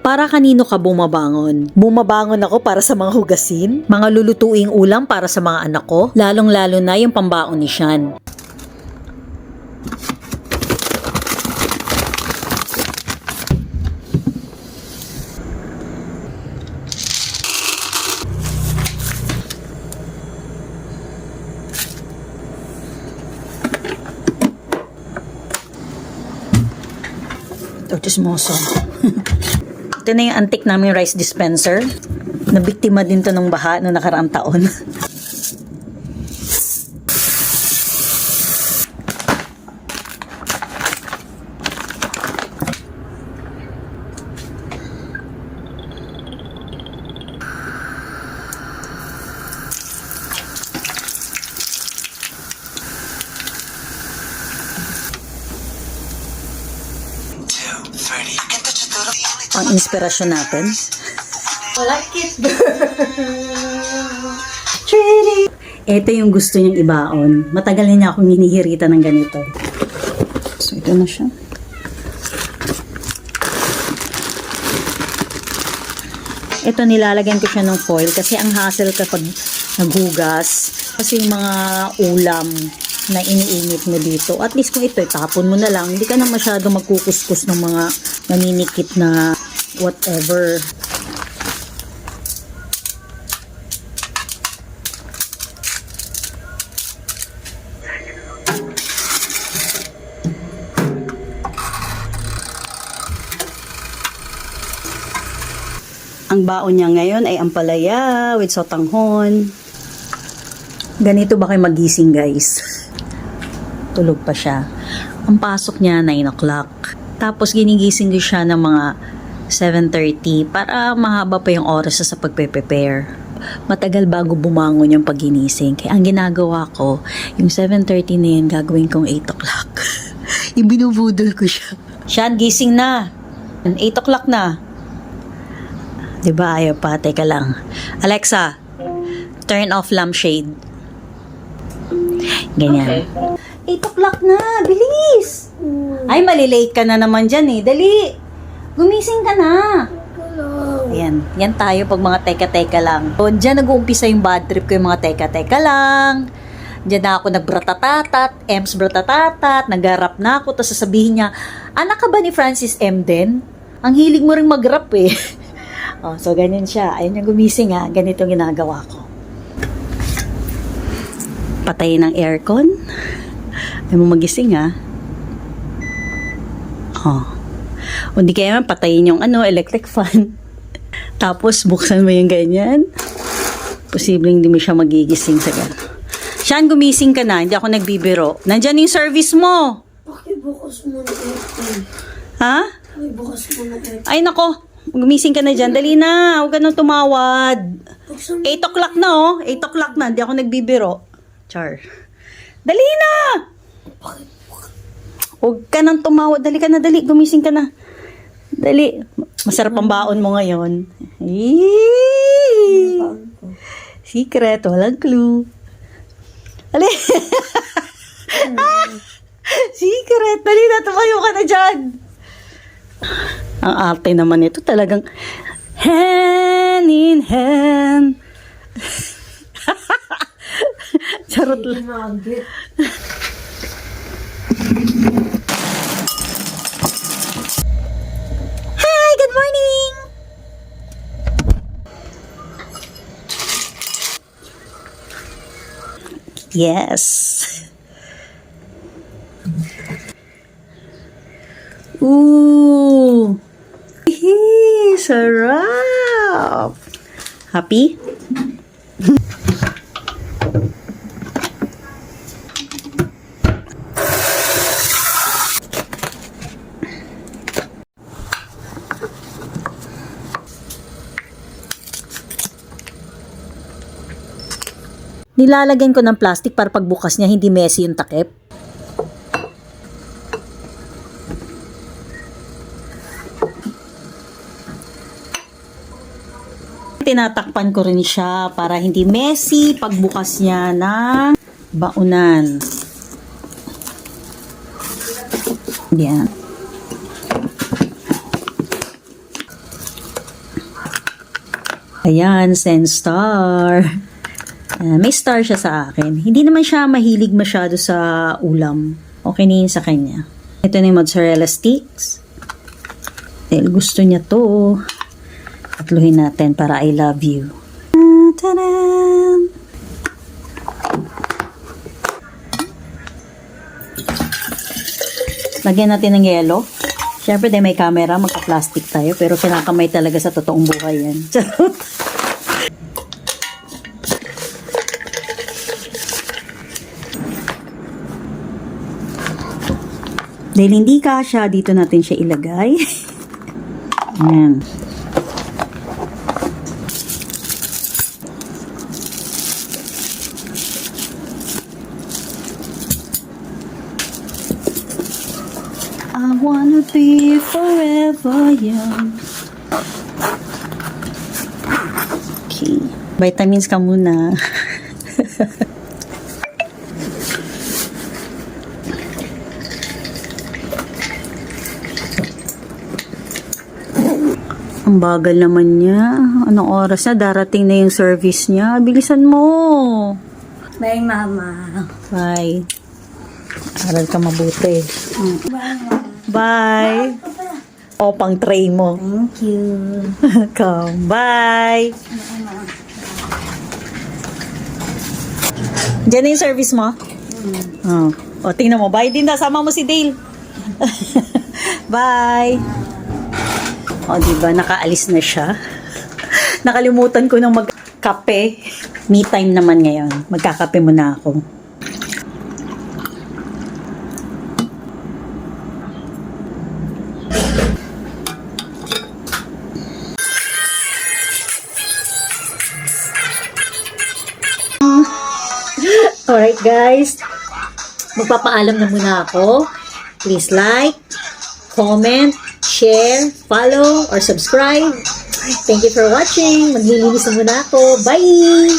Para kanino ka bumabangon? Bumabangon ako para sa mga hugasin, mga lulutuing ulam para sa mga anak ko, lalong-lalo na yung pambaon ni Sean. Ito, chismoso. Ito na yung antique namin rice dispenser. Nabiktima din to ng baha noong nakaraang taon. Ang inspirasyon natin. Ito yung gusto niyang ibaon. Matagal na niya akong hinihirita ng ganito. So, ito na siya. Ito, nilalagyan ko siya ng foil kasi ang hassle kapag naghugas. Kasi yung mga ulam na iniinit mo dito. At least kung ito, tapon mo na lang. Hindi ka na masyado magkukuskus ng mga naninikit na whatever. Ang baon niya ngayon ay ampalaya with sotanghon. Ganito ba kayo magising, guys? Tulog pa siya. Ang pasok niya 9 o'clock. Tapos ginigising ko siya ng mga 7:30 para mahaba pa yung oras sa pagpe-prepare. Matagal bago bumangon yung pagginising. Kaya ang ginagawa ko, yung 7:30 na yun, gagawin kong 8 o'clock. Ibinubudol ko siya. Sean, gising na. 8 o'clock na. Diba ayaw pa? Teka lang. Alexa, turn off lampshade. Ganyan. Okay. 8 o'clock na. Bilis! Ay, malilate ka na naman dyan eh. Dali! Gumising ka na. Ayan. Yan tayo pag mga teka-teka lang. So, dyan nag-uumpisa yung bad trip ko yung mga teka-teka lang. Diyan na ako nagbratatatat, Ems bratatatat, nag-rap na ako, tapos sasabihin niya, anak ka ba ni Francis M. din? Ang hilig mo rin mag-rap eh. Oh, so, ganyan siya. Ayun yung gumising ha. Ganito ginagawa ko. Patayin ang aircon. Ayaw mo magising ha. Oh. O di kaya man, patayin yung electric fan. Tapos, buksan mo yung ganyan. Posibleng hindi mo siya magigising sa gano'n. Sean, gumising ka na. Hindi ako nagbibiro. Nandyan yung service mo. Pakibukas mo na aircon. Ha? Pakibukas mo na aircon. Ay, nako. Gumising ka na dyan. Dali na. Huwag ka nang tumawad. 8 o'clock na oh. 8 o'clock na. Hindi ako nagbibiro. Char. Dali na! Huwag ka nang tumawad. Dali ka na, dali. Gumising ka na. Dali. Masarap ang baon mo ngayon. Eee! Secret. Walang clue. Dali. Secret. Dali na. Tumayo ka na dyan. Ang arte naman ito talagang hand in hand. Charot lang. Hi, good morning. Yes. Ooh. Sarap! Happy? Nilalagyan ko ng plastic para pagbukas niya hindi messy yung takip. Tinatakpan ko rin siya para hindi messy pagbukas niya ng baunan. Yan. Ayan, send star. May star siya sa akin. Hindi naman siya mahilig masyado sa ulam. Okay na yun sa kanya. Ito na yung mozzarella sticks. Dahil gusto niya to. Tatluhin natin para I love you. Ta-da! Lagyan natin ng yelo. Siyempre, dahil may camera, magka-plastic tayo. Pero kinakamay talaga sa totoong buhay yan. Dahil hindi kasya, dito natin siya ilagay. Ayan. I wanna be forever young. Okay. Vitamins ka muna. Ang bagal naman niya. Anong oras na? Darating na yung service niya. Bilisan mo. Bye, Mama. Bye. Aral ka mabuti. Bye. O, pang tray mo. Thank you. Come. Bye. Diyan na yung service mo? Oh. O, tingnan mo. Bye din na. Sama mo si Dale. Bye. O, diba? Nakaalis na siya. Nakalimutan ko ng magkape. Me time naman ngayon. Magkakape muna ako. Alright guys, magpapaalam na muna ako. Please like, comment, share, follow, or subscribe. Thank you for watching. Maglilinis na muna ako. Bye!